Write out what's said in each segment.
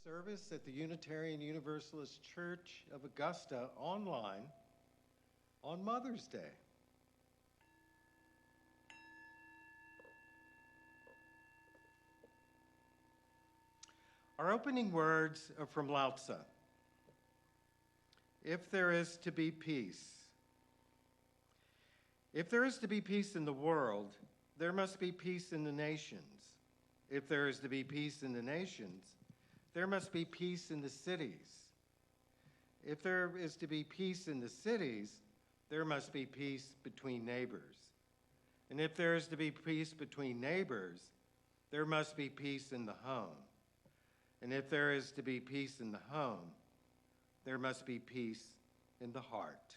service at the Unitarian Universalist Church of Augusta online on Mother's Day. Our opening words are from Lao Tzu. If there is to be peace. If there is to be peace in the world, there must be peace in the nations. If there is to be peace in the nations, there must be peace in the cities. If there is to be peace in the cities, there must be peace between neighbors. And if there is to be peace between neighbors, there must be peace in the home. And if there is to be peace in the home, there must be peace in the heart.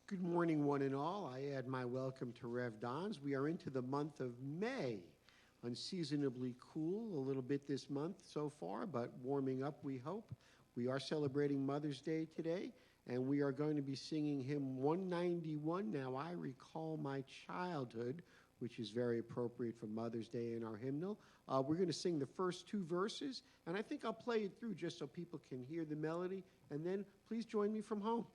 Good morning, one and all. I add my welcome to Rev Don's. We are into the month of May. Unseasonably cool a little bit this month so far, but warming up, we hope. We are celebrating Mother's Day today, and we are going to be singing hymn 191, Now I Recall My Childhood, which is very appropriate for Mother's Day in our hymnal. We're going to sing the first two verses, and I think I'll play it through just so people can hear the melody, and then please join me from home.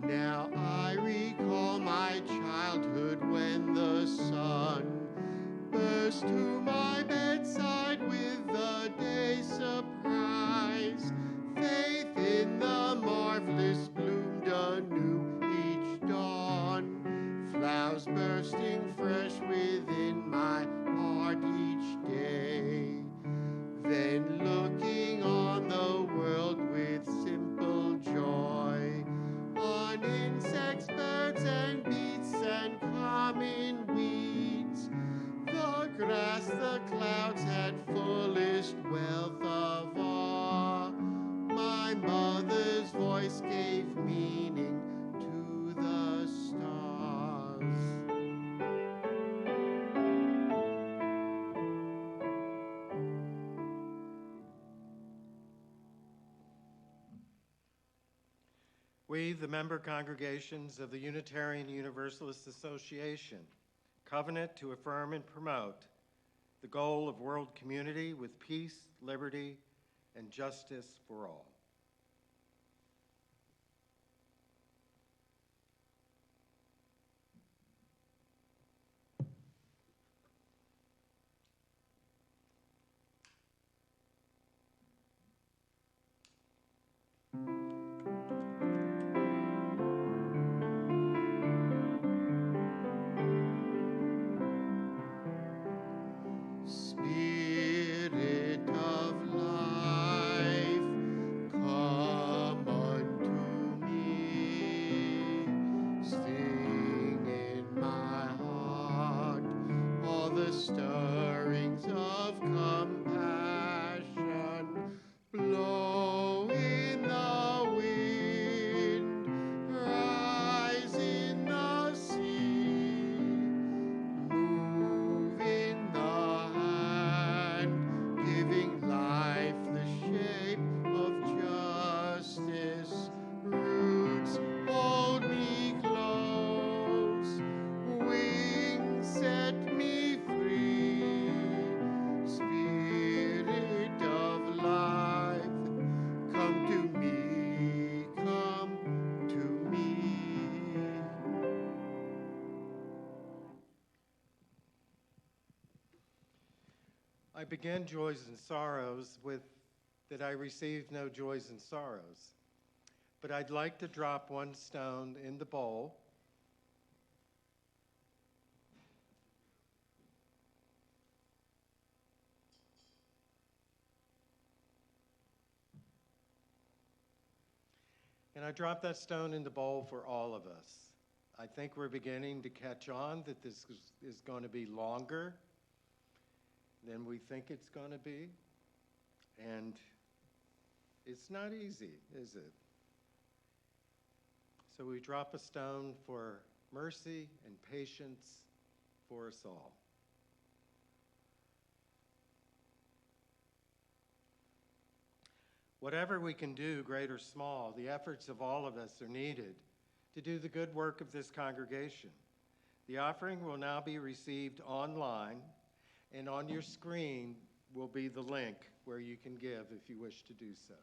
Now I recall my childhood when the sun burst to my bedside with the day's surprise. Faith in the marvelous bloomed anew each dawn. Flowers bursting fresh within my heart each day. Then looking on the world with simple joy, on insects, birds, and beasts, and common weeds. The grass, the clouds had fullest wealth of awe. My mother's voice gave meaning to the stars. We, the member congregations of the Unitarian Universalist Association, covenant to affirm and promote the goal of world community with peace, liberty, and justice for all. Spirit of life, come unto me. Sing in my heart all the stirrings of compassion. Blow in the wind, rise in the sea, move in the hand, giving life the shape of justice. Roots hold me close, wings set me free. Spirit of life, come to me, come to me. I began Joys and Sorrows with that I received no joys and sorrows, but I'd like to drop one stone in the bowl and I dropped that stone in the bowl for all of us. I think we're beginning to catch on that this is going to be longer than we think it's going to be. And It's not easy, is it? So we drop a stone for mercy and patience for us all. Whatever we can do, great or small, the efforts of all of us are needed to do the good work of this congregation. The offering will now be received online, and on your screen will be the link where you can give if you wish to do so.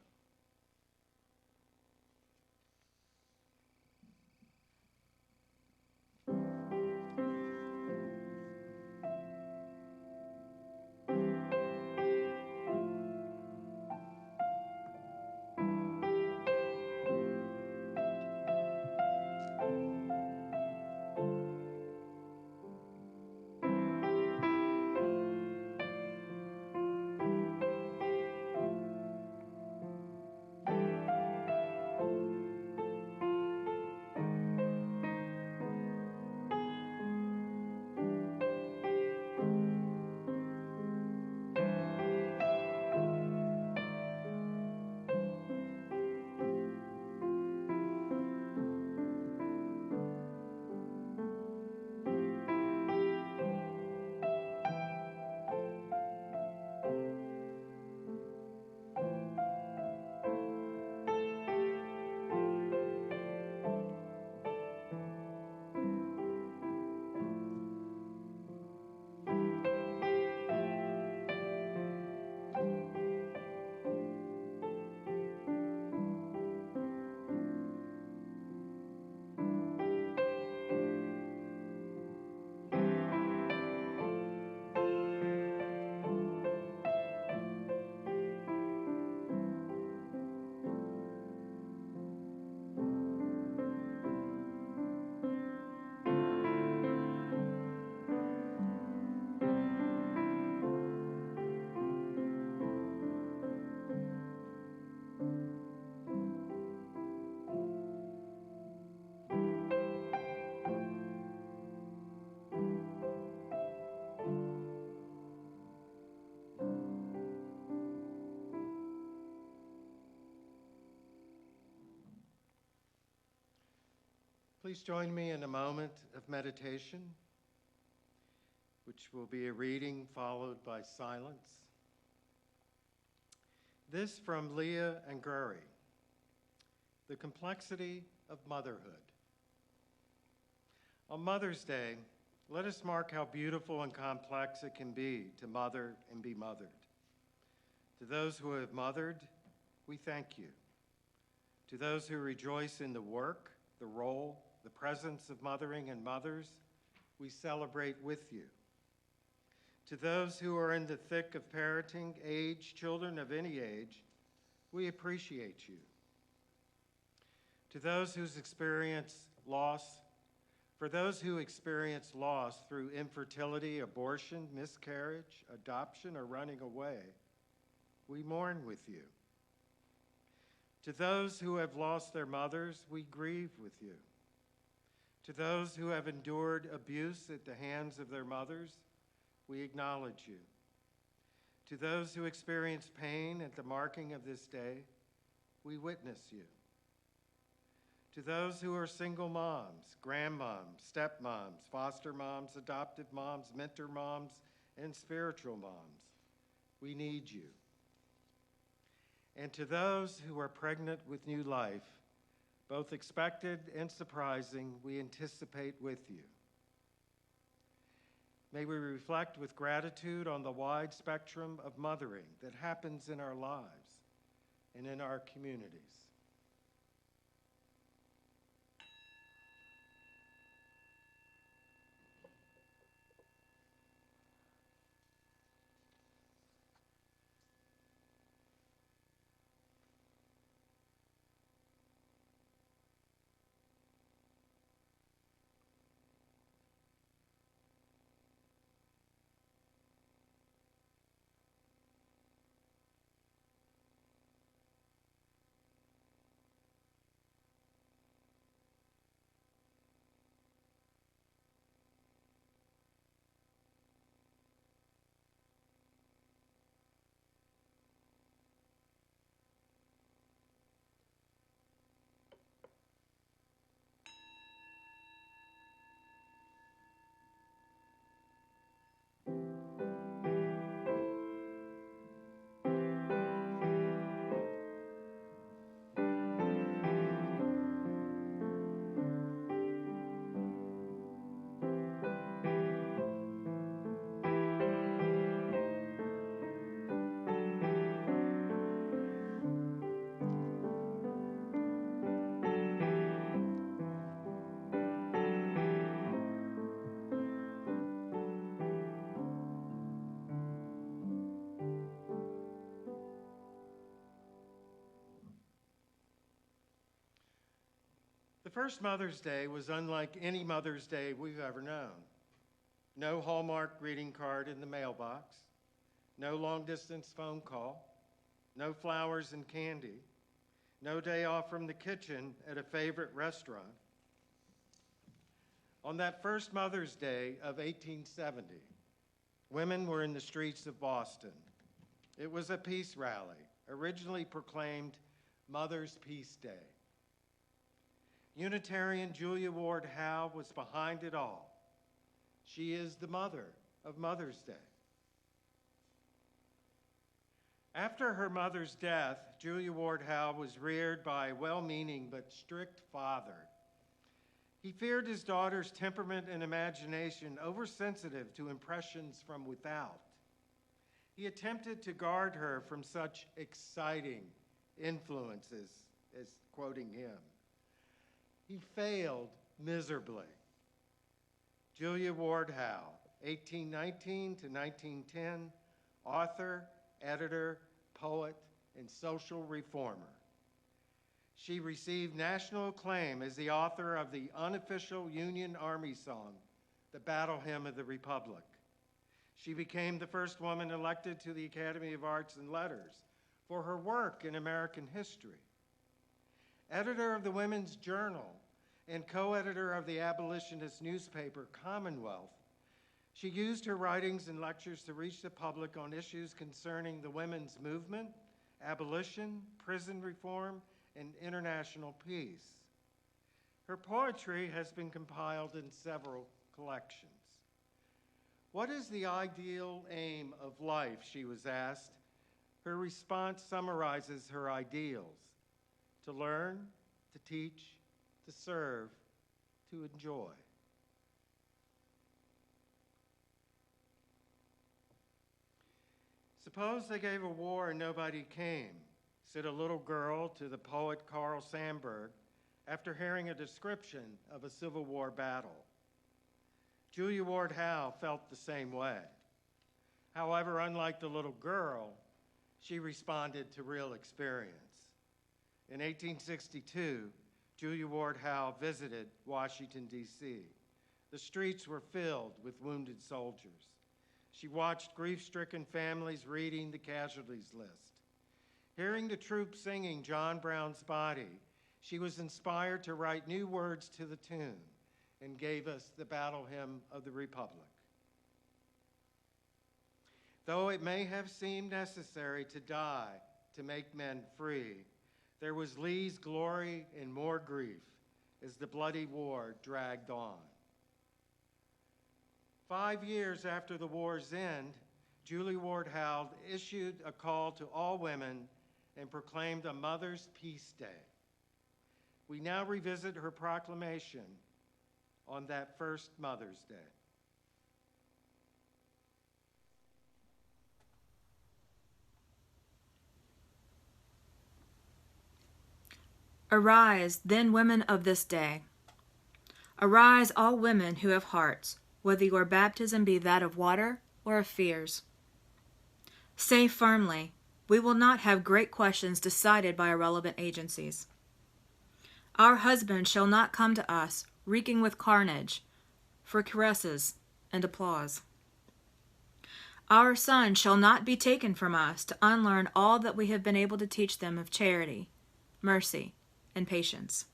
Please join me in a moment of meditation, which will be a reading followed by silence. This from Leah and Guri, The Complexity of Motherhood. On Mother's Day, let us mark how beautiful and complex it can be to mother and be mothered. To those who have mothered, we thank you. To those who rejoice in the work, the role, the presence of mothering and mothers, we celebrate with you. To those who are in the thick of parenting, children of any age, we appreciate you. To those who experience loss, for those who experience loss through infertility, abortion, miscarriage, adoption, or running away, we mourn with you. To those who have lost their mothers, we grieve with you. To those who have endured abuse at the hands of their mothers, we acknowledge you. To those who experience pain at the marking of this day, we witness you. To those who are single moms, grandmoms, stepmoms, foster moms, adoptive moms, mentor moms, and spiritual moms, we need you. And to those who are pregnant with new life, both expected and surprising, we anticipate with you. May we reflect with gratitude on the wide spectrum of mothering that happens in our lives and in our communities. first Mother's Day was unlike any Mother's Day we've ever known. No Hallmark greeting card in the mailbox, no long-distance phone call, no flowers and candy, no day off from the kitchen at a favorite restaurant. On that first Mother's Day of 1870, women were in the streets of Boston. It was a peace rally, originally proclaimed Mother's Peace Day. Unitarian Julia Ward Howe was behind it all. She is the mother of Mother's Day. After her mother's death, Julia Ward Howe was reared by a well-meaning but strict father. He feared his daughter's temperament and imagination, oversensitive to impressions from without. He attempted to guard her from such exciting influences, as quoting him. He failed miserably. Julia Ward Howe, 1819 to 1910, author, editor, poet, and social reformer. She received national acclaim as the author of the unofficial Union Army song, the Battle Hymn of the Republic. She became the first woman elected to the Academy of Arts and Letters for her work in American history. Editor of the Women's Journal and co-editor of the abolitionist newspaper Commonwealth, she used her writings and lectures to reach the public on issues concerning the women's movement, abolition, prison reform, and international peace. Her poetry has been compiled in several collections. What is the ideal aim of life, she was asked. Her response summarizes her ideals: to learn, to teach, to serve, to enjoy. Suppose they gave a war and nobody came, said a little girl to the poet Carl Sandburg after hearing a description of a Civil War battle. Julia Ward Howe felt the same way. However, unlike the little girl, she responded to real experience. In 1862, Julia Ward Howe visited Washington, D.C. The streets were filled with wounded soldiers. She watched grief-stricken families reading the casualties list. Hearing the troops singing John Brown's Body, she was inspired to write new words to the tune and gave us the Battle Hymn of the Republic. Though it may have seemed necessary to die to make men free, there was Lee's glory and more grief as the bloody war dragged on. 5 years after the war's end, Julia Ward Howe issued a call to all women and proclaimed a Mother's Peace Day. We now revisit her proclamation on that first Mother's Day. Arise, then, women of this day. Arise, all women who have hearts, whether your baptism be that of water or of fears. Say firmly, we will not have great questions decided by irrelevant agencies. Our husbands shall not come to us, reeking with carnage, for caresses and applause. Our sons shall not be taken from us to unlearn all that we have been able to teach them of charity, mercy, and patience.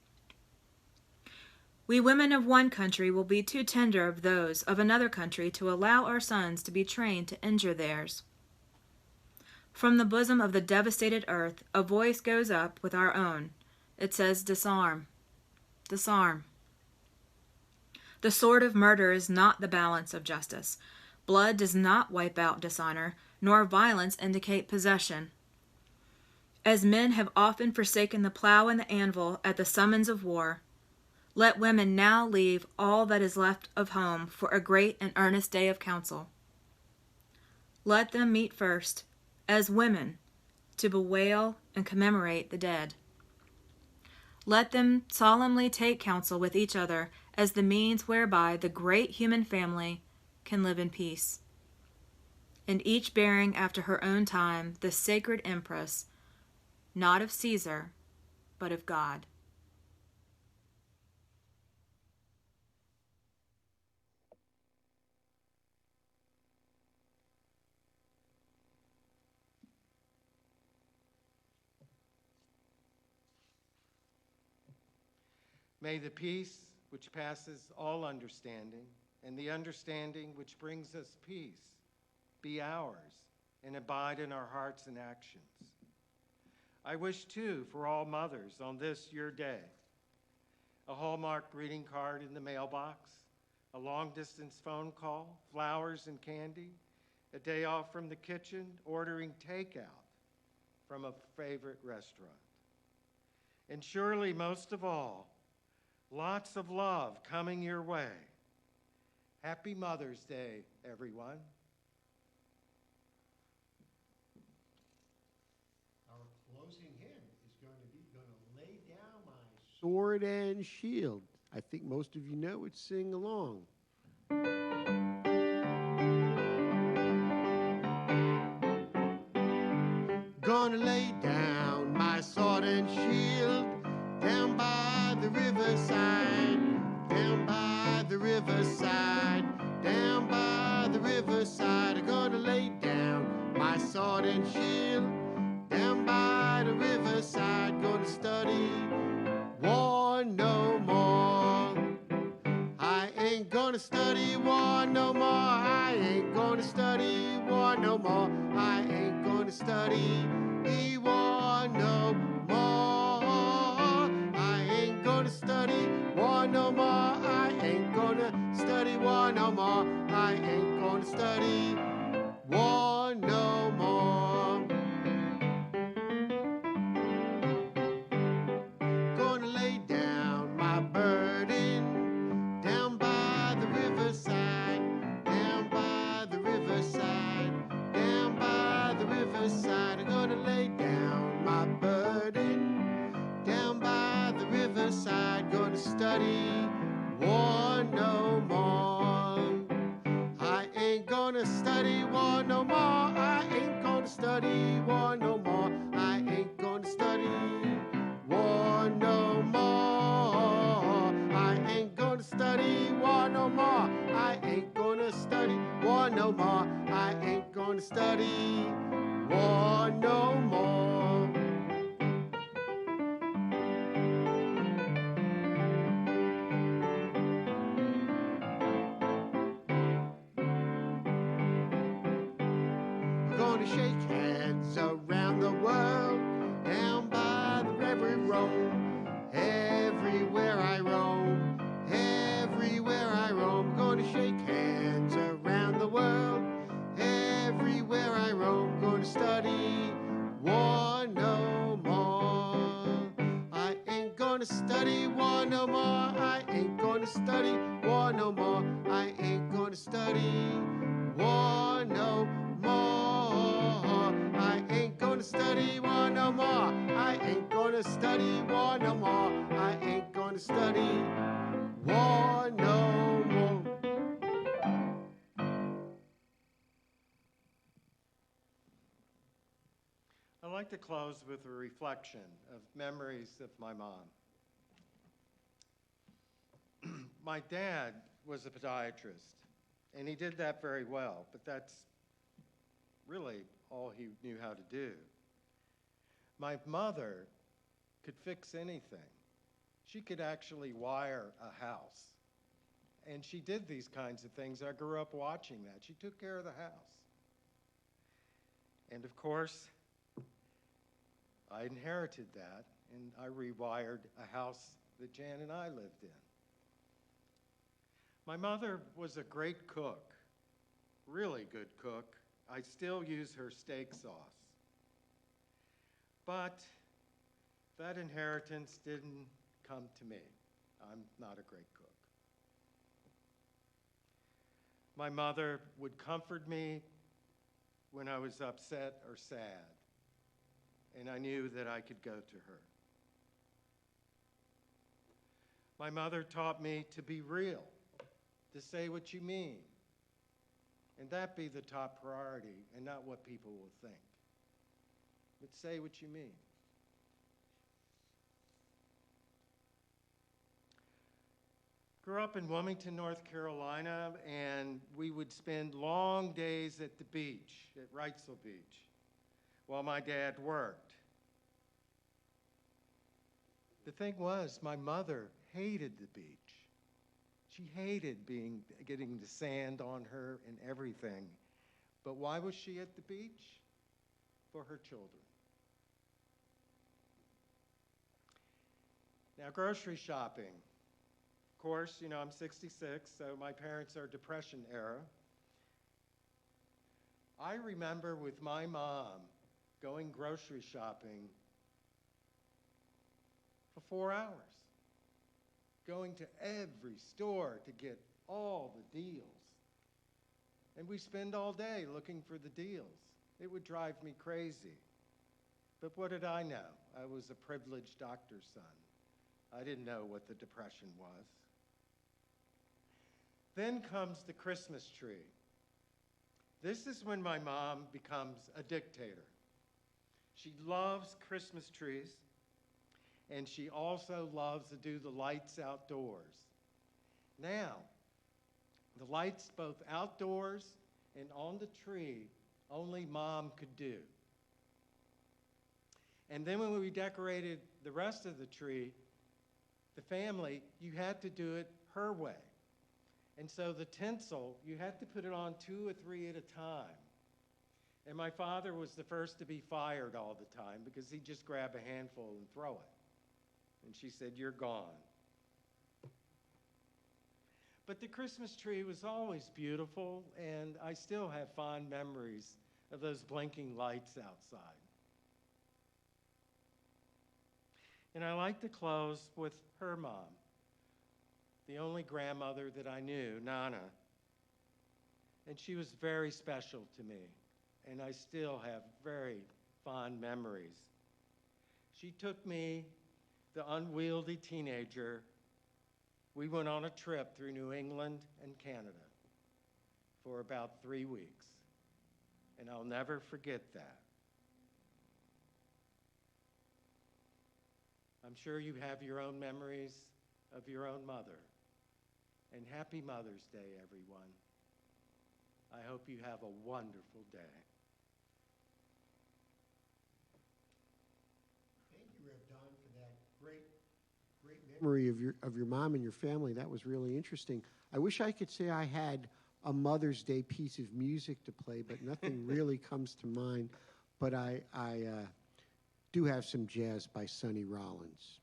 We women of one country will be too tender of those of another country to allow our sons to be trained to injure theirs. From the bosom of the devastated earth, a voice goes up with our own. It says, disarm, disarm. The sword of murder is not the balance of justice. Blood does not wipe out dishonor, nor violence indicate possession. As men have often forsaken the plow and the anvil at the summons of war, let women now leave all that is left of home for a great and earnest day of council. Let them meet first, as women, to bewail and commemorate the dead. Let them solemnly take counsel with each other as the means whereby the great human family can live in peace, and each bearing after her own time the sacred empress, not of Caesar, but of God. May the peace which passes all understanding and the understanding which brings us peace be ours and abide in our hearts and actions. I wish, too, for all mothers on this your day, a Hallmark greeting card in the mailbox, a long-distance phone call, flowers and candy, a day off from the kitchen, ordering takeout from a favorite restaurant. And surely, most of all, lots of love coming your way. Happy Mother's Day, everyone. Our closing hymn is going to lay down my sword and shield. I think most of you know it. Sing along. Gonna lay down my sword and shield down by the riverside, down by the riverside, down by the riverside. I'm gonna lay down my sword and shield down by the riverside. Gonna study war no more. I ain't gonna study war no more. I ain't gonna study war no more. I ain't gonna study war no more. I ain't gonna study war no more. I ain't gonna study war no more. I ain't gonna study war no more. Gonna lay down my burden down by the riverside, down by the riverside, down by the riverside. I'm gonna lay down my burden down by the riverside. Gonna study war no more. I ain't gonna study war no more. I ain't gonna study war no more. I ain't gonna study war no more. I ain't gonna study war no more. I ain't gonna study war no more. I ain't gonna study war no more. We're gonna shake hands around the world, down by the river roam. Everywhere I roam, everywhere I roam. We're gonna shake hands around the world, everywhere I roam. Gonna study war no more. I ain't gonna study war no more. I ain't gonna study war no more. I ain't gonna study war no more. I ain't gonna study war no more. I ain't gonna study war no more. I ain't gonna study war no more. I'd like to close with a reflection of memories of my mom. My dad was a podiatrist, and he did that very well, but that's really all he knew how to do. My mother could fix anything. She could actually wire a house, and she did these kinds of things. I grew up watching that. She took care of the house. And of course, I inherited that, and I rewired a house that Jan and I lived in. My mother was a great cook, really good cook. I still use her steak sauce. But that inheritance didn't come to me. I'm not a great cook. My mother would comfort me when I was upset or sad, and I knew that I could go to her. My mother taught me to be real, to say what you mean, and that be the top priority and not what people will think. But say what you mean. Grew up in Wilmington, North Carolina, and we would spend long days at the beach, at Wrightsville Beach, while my dad worked. The thing was, my mother hated the beach. She hated getting the sand on her and everything. But why was she at the beach? For her children. Now, grocery shopping. Of course, you know, I'm 66, so my parents are Depression era. I remember with my mom going grocery shopping for 4 hours, going to every store to get all the deals. And we spend all day looking for the deals. It would drive me crazy. But what did I know? I was a privileged doctor's son. I didn't know what the Depression was. Then comes the Christmas tree. This is when my mom becomes a dictator. She loves Christmas trees, and she also loves to do the lights outdoors. Now, the lights both outdoors and on the tree, only Mom could do. And then when we decorated the rest of the tree, the family, you had to do it her way. And so the tinsel, you had to put it on 2 or 3 at a time. And my father was the first to be fired all the time because he'd just grab a handful and throw it. And she said, "You're gone." But the Christmas tree was always beautiful, and I still have fond memories of those blinking lights outside. And I like to close with her mom, the only grandmother that I knew, Nana. And she was very special to me, and I still have very fond memories. She took me, the unwieldy teenager. We went on a trip through New England and Canada for about 3 weeks, and I'll never forget that. I'm sure you have your own memories of your own mother. And happy Mother's Day, everyone. I hope you have a wonderful day. Thank you, Rev Don, for that great memory of your mom and your family. That was really interesting. I wish I could say I had a Mother's Day piece of music to play, but nothing really comes to mind. But I do have some jazz by Sonny Rollins.